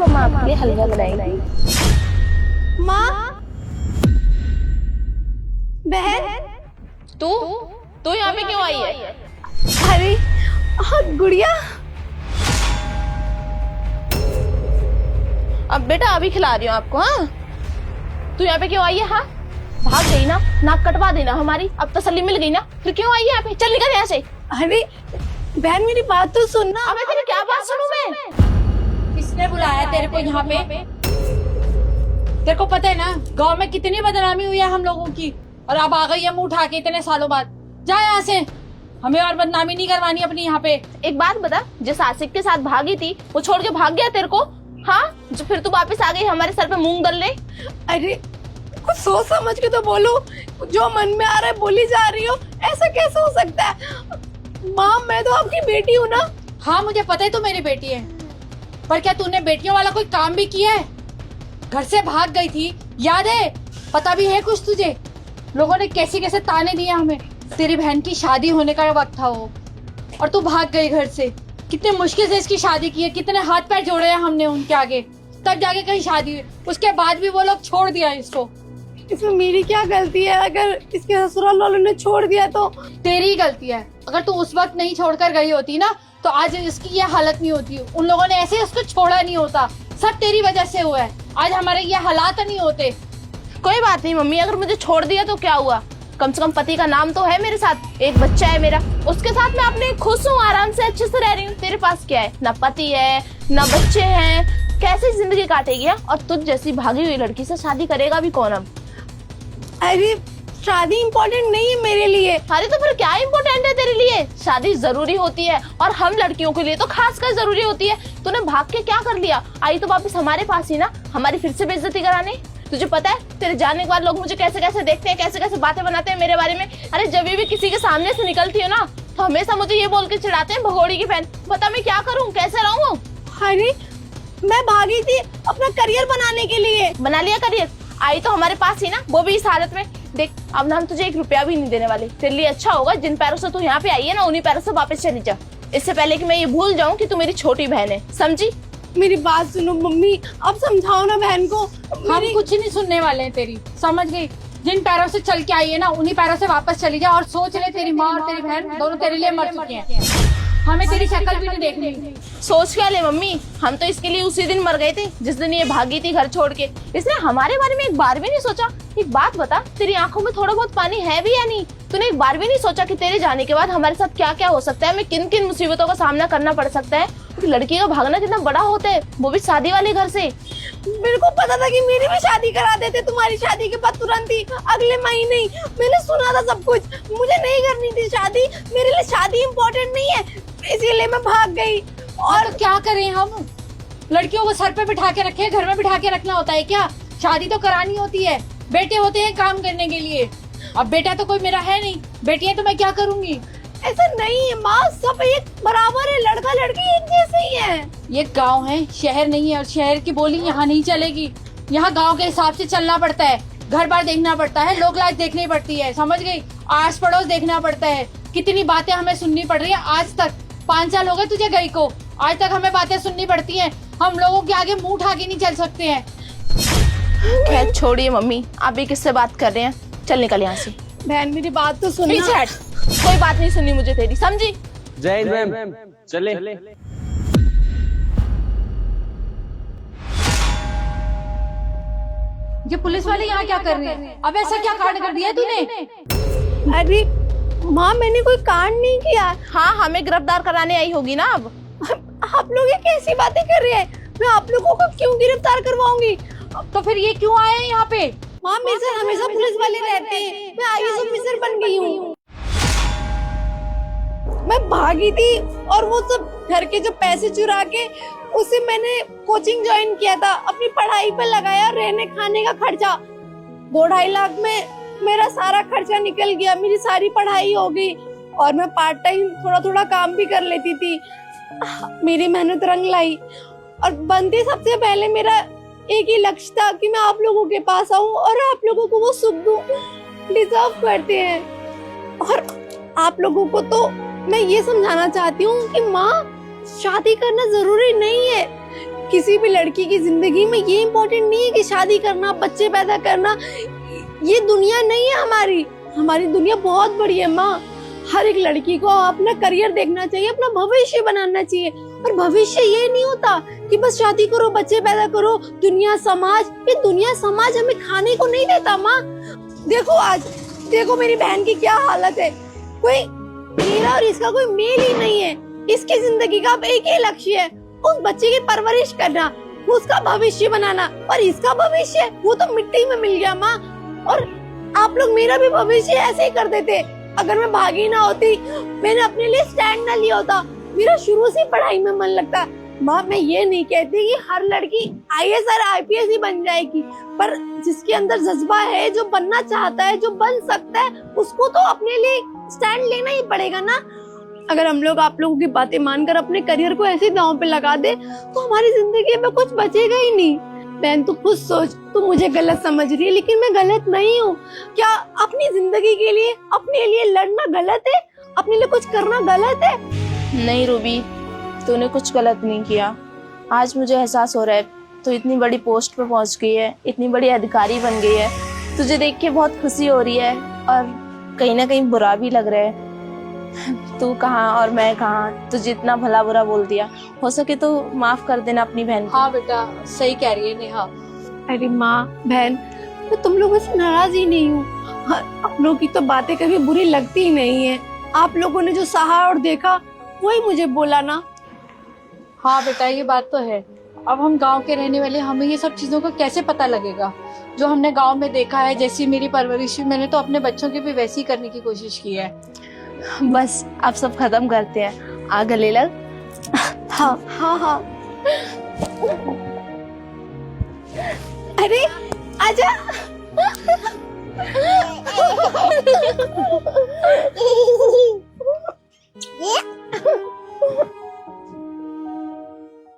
मम्मा आपके लिए हलवा बनाएगी। माँ, बहन, तू तू यहाँ पे क्यों आई है? अरे हाँ गुड़िया, अब बेटा अभी खिला रही हूँ आपको। हाँ, तू यहाँ पे क्यों आई है? हाँ, भाग गई ना, नाक कटवा देना हमारी। अब तसल्ली मिल गई ना, फिर क्यों आई है यहाँ पे? चल निकल यहाँ से। अरे बहन मेरी बात तो सुनना। अबे तेरी क्या बात सुनूं मैं? किसने बुलाया तेरे को यहाँ पे? तेरे को पता है ना गांव में कितनी बदनामी हुई है हम लोगों की, और अब आ गई है मुंह उठा के इतने सालों बाद। जा यहाँ से, हमें और बदनामी नहीं करवानी अपनी यहाँ पे। एक बात बता, जिस आशिक के साथ भागी थी वो छोड़ के भाग गया तेरे को? हाँ, जो फिर तू वापस आ गई हमारे सर पे मूंग दलने। अरे कुछ सोच समझ के तो बोलो, जो मन में आ रहा है बोली जा रही हो, ऐसा कैसे हो सकता है? माँ मैं तो आपकी बेटी हूँ ना। हाँ मुझे पता है तू मेरी बेटी है, पर क्या तूने बेटियों वाला कोई काम भी किया है? घर से भाग गई थी, याद है? पता भी है कुछ तुझे? लोगों ने कैसे कैसे ताने दिए हमें। तेरी बहन की शादी होने का वक्त था वो, और तू भाग गई घर से। कितने मुश्किल से इसकी शादी की है, कितने हाथ पैर जोड़े हैं हमने उनके आगे, तब जाके कहीं शादी हुई। उसके बाद भी वो लोग छोड़ दिया इसको। इसमें मेरी क्या गलती है? अगर इसके ससुराल वालों ने छोड़ दिया तो तेरी ही गलती है। अगर तू उस वक्त नहीं छोड़कर गई होती ना, तो आज इसकी ये हालत नहीं होती। उन लोगों ने ऐसे उसको छोड़ा नहीं होता, सब तेरी वजह से हुआ है। आज हमारे ये हालात नहीं होते। कोई बात नहीं मम्मी, अगर मुझे छोड़ दिया तो क्या हुआ? कम से कम पति का नाम तो है मेरे साथ, एक बच्चा है मेरा, उसके साथ मैं अपने खुश हूँ, आराम से अच्छे से रह रही हूँ। तेरे पास क्या है? ना पति है ना बच्चे हैं, कैसे जिंदगी काटेगी? और तुझ जैसी भागी हुई लड़की से शादी करेगा भी कौन अब? अरे शादी इम्पोर्टेंट नहीं है मेरे लिए। अरे तो फिर क्या इम्पोर्टेंट है तेरे लिए? शादी जरूरी होती है, और हम लड़कियों के लिए तो खासकर जरूरी होती है। तूने भाग के क्या कर लिया? आई तो वापस हमारे पास ही ना, हमारी फिर से बेइज्जती कराने। तुझे पता है तेरे जाने के बाद लोग मुझे कैसे कैसे देखते हैं, कैसे कैसे बातें बनाते हैं मेरे बारे में। अरे जब भी किसी के सामने से निकलती हो ना, तो हमेशा मुझे ये बोल के चिढ़ाते हैं, भगोड़ी की बहन। बता मैं क्या करूँ, कैसे रहूँ? अरे मैं भागी थी अपना करियर बनाने के लिए। बना लिया करियर? आई तो हमारे पास ही ना, वो भी इस हालत में। देख अब ना हम तुझे 1 रुपया भी नहीं देने वाले। तेरे लिए अच्छा होगा जिन पैरों से तू यहाँ पे आई है ना, उन्हीं पैरों से वापस चली जा, इससे पहले कि मैं ये भूल जाऊँ कि तू मेरी छोटी बहन है। समझी? मेरी बात सुनो मम्मी, अब समझाओ ना बहन को। हम कुछ नहीं सुनने वाले हैं तेरी, समझ गई? जिन पैरों से चल के आई है ना, उन्हीं पैरों से वापस चली जा। और सोच ले, तेरी माँ और तेरी बहन दोनों तेरे लिए मर चुकी हैं। हमें तेरी शक्ल भी नहीं देखनी। सोच क्या ले मम्मी, हम तो इसके लिए उसी दिन मर गए थे जिस दिन ये भागी थी घर छोड़ के। इसने हमारे बारे में एक बार भी नहीं सोचा। एक बात बता, तेरी आंखों में थोड़ा बहुत पानी है भी या नहीं? तूने एक बार भी नहीं सोचा कि तेरे जाने के बाद हमारे साथ क्या क्या हो सकता है, हमें किन किन मुसीबतों का सामना करना पड़ सकता है? लड़की का भागना कितना बड़ा होता है, वो भी शादी वाले घर से। मेरे को पता था कि मेरी भी शादी करा देते तुम्हारी शादी के बाद तुरंत ही, अगले महीने ही। मैंने सुना था सब कुछ। मुझे नहीं करनी थी शादी, मेरे लिए शादी इम्पोर्टेंट नहीं है, इसीलिए मैं भाग गई। और तो क्या करें हम? लड़कियों को सर पे बिठा के रखे, घर में बिठा के रखना होता है क्या? शादी तो करानी होती है, बेटे होते हैं काम करने के लिए। अब बेटा तो कोई मेरा है नहीं, बेटी है तो मैं क्या करूंगी? ऐसा नहीं है माँ, सब एक बराबर है, लड़का लड़की एक जैसे ही है। ये गांव है, शहर नहीं है, और शहर की बोली यहाँ नहीं चलेगी। यहाँ गांव के हिसाब से चलना पड़ता है, घर बार देखना पड़ता है, लोग लाज देखनी पड़ती है, समझ गई? आस पड़ोस देखना पड़ता है। कितनी बातें हमें सुननी पड़ रही है आज तक। 5 साल हो गए तुझे गई को, आज तक हमें बातें सुननी पड़ती हैं। हम लोगों के आगे मुंह उठा के नहीं चल सकते हैं। खैर छोड़िए मम्मी, आप भी किससे बात कर रहे हैं? चल निकल यहाँ से। बहन मेरी बात तो सुन। पीछे हट, कोई बात नहीं सुननी मुझे तेरी, समझी? जय हिंद मैम, चले। ये पुलिस वाले यहाँ क्या कर रहे हैं? अब ऐसा क्या कांड कर दिया तूने? अरे माँ मैंने कोई कांड नहीं किया। हाँ, हमें गिरफ्तार कराने आई होगी ना अब। आप लोग ये कैसी बातें कर रहे हैं? मैं आप लोगों को क्यों गिरफ्तार करवाऊंगी? तो फिर ये क्यों आए हैं यहाँ पे? माँ मेरे साथ हमेशा पुलिस वाले रहते हैं, मैं आईएएस ऑफिसर बन गई हूँ। मैं भागी थी और वो सब घर के जो पैसे चुरा के उसे मैंने कोचिंग ज्वाइन किया था, अपनी पढ़ाई पे लगाया। रहने खाने का खर्चा 2-2.5 लाख में मेरा सारा खर्चा निकल गया, मेरी सारी पढ़ाई हो गई। और मैं पार्ट टाइम थोड़ा थोड़ा काम भी कर लेती थी। मेरी मेहनत रंग लाई, और बनती सबसे पहले मेरा एक ही लक्ष्य था कि मैं आप लोगों के पास आऊं और आप लोगों को वो सुख दूं। डिजर्व करते हैं। और आप लोगों को तो मैं ये समझाना चाहती हूँ कि माँ, शादी करना जरूरी नहीं है। किसी भी लड़की की जिंदगी में ये इम्पोर्टेंट नहीं है कि शादी करना, बच्चे पैदा करना। ये दुनिया नहीं है हमारी। हमारी दुनिया बहुत बड़ी है माँ। हर एक लड़की को अपना करियर देखना चाहिए, अपना भविष्य बनाना चाहिए। और भविष्य ये नहीं होता कि बस शादी करो, बच्चे पैदा करो। दुनिया समाज, ये दुनिया समाज हमें खाने को नहीं देता माँ। देखो आज, देखो मेरी बहन की क्या हालत है। कोई मेरा और इसका कोई मेल ही नहीं है। इसकी जिंदगी का अब एक ही लक्ष्य है, उस बच्चे की परवरिश करना, उसका भविष्य बनाना। और इसका भविष्य वो तो मिट्टी में मिल गया माँ। और आप लोग मेरा भी भविष्य ऐसे ही कर देते अगर मैं भागी ना होती, मैंने अपने लिए स्टैंड ना लिया होता। मेरा शुरू से पढ़ाई में मन लगता है माँ। मैं ये नहीं कहती कि हर लड़की IAS और IPS ही बन जाएगी, पर जिसके अंदर जज्बा है, जो बनना चाहता है, जो बन सकता है, उसको तो अपने लिए स्टैंड लेना ही पड़ेगा ना। अगर हम लोग आप लोगों की बातें मानकर अपने करियर को ऐसे दांव पे लगा दे तो हमारी जिंदगी में कुछ बचेगा ही नहीं। बहन तू खुद सोच, तू मुझे गलत समझ रही है लेकिन मैं गलत नहीं हूँ। क्या अपनी जिंदगी के लिए, अपने लिए लड़ना गलत है? अपने लिए कुछ करना गलत है? नहीं रूबी, तूने कुछ गलत नहीं किया। आज मुझे एहसास हो रहा है तू इतनी बड़ी पोस्ट पे पहुंच गई है, इतनी बड़ी अधिकारी बन गई है। तुझे देख के बहुत खुशी हो रही है और कहीं ना कहीं बुरा भी लग रहा है। तू कहाँ और मैं कहाँ, तुझे इतना भला बुरा बोल दिया। हो सके तो माफ कर देना अपनी बहन को। हाँ बेटा, सही कह रही है नेहा। अरे माँ बहन, मैं तुम लोगों से नाराज ही नहीं हूँ। आप लोगों की तो बातें कभी बुरी लगती ही नहीं है। आप लोगों ने जो सहा और देखा वही मुझे बोला ना। हाँ बेटा, ये बात तो है। अब हम गांव के रहने वाले, हमें ये सब चीजों का कैसे पता लगेगा? जो हमने गांव में देखा है, जैसी मेरी परवरिश, मैंने तो अपने बच्चों की भी वैसी करने की कोशिश की है। बस अब सब खत्म करते हैं, आ गले लग। हाँ हाँ हाँ। अरे आजा।